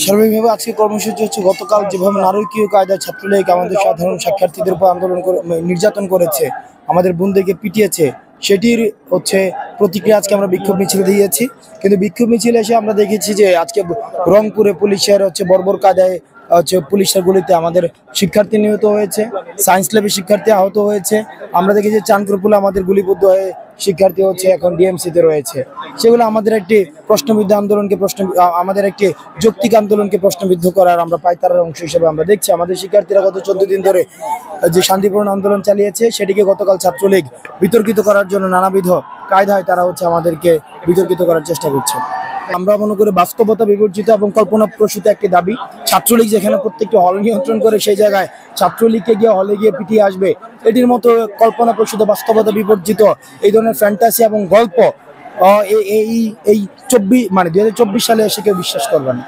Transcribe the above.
সার্বিকভাবে আজকে কর্মসূচি হচ্ছে গতকাল যেভাবে নারকীয় কায়দায় ছাত্রলীগ আমাদের সাধারণ শিক্ষার্থীদের উপর আন্দোলন করে নির্যাতন করেছে, আমাদের বোনদেরকে পিটিয়েছে, সেটির হচ্ছে প্রতিক্রিয়া আজকে আমরা বিক্ষোভ মিছিল দিয়েছি। কিন্তু বিক্ষোভ মিছিলে এসে আমরা দেখেছি যে আজকে রংপুরে পুলিশের বর্বর কায়দায় পুলিশের গুলিতে আমাদের শিক্ষার্থী নিহত হয়েছে, সায়েন্স ল্যাবের শিক্ষার্থী আহত হয়েছে। আমরা দেখেছি চাঁদপুরে আমাদের গুলিবদ্ধ হয়ে শিক্ষার্থী এখন ডিএমসিতে রয়েছে। সেগুলো আমাদের একটি প্রশ্নবিদ্ধ আন্দোলনকে আমাদের একটি যৌক্তিক আন্দোলনকে প্রশ্নবিদ্ধ করার আমরা পায়তারার অংশ হিসেবে আমরা দেখছি। আমাদের শিক্ষার্থীরা গত 14 দিন ধরে যে শান্তিপূর্ণ আন্দোলন চালিয়েছে, সেটিকে গতকাল ছাত্রলীগ বিতর্কিত করার জন্য নানাবিধ কায়দায় তারা আমাদেরকে বিতর্কিত করার চেষ্টা করছে। আমরা মনে করি বাস্তবতা বিবর্জিত এবং কল্পনা প্রসূত একটি দাবি। ছাত্রলীগ যেখানে প্রত্যেকটি হল নিয়ন্ত্রণ করে, সেই জায়গায় ছাত্রলীগকে গিয়ে হলে গিয়ে পিটিয়ে আসবে, এটির মতো কল্পনা প্রসূত বাস্তবতা বিবর্জিত এই ধরনের ফ্যান্টাসি এবং গল্প এই 2024 সালে এসে কেউ বিশ্বাস করবে না।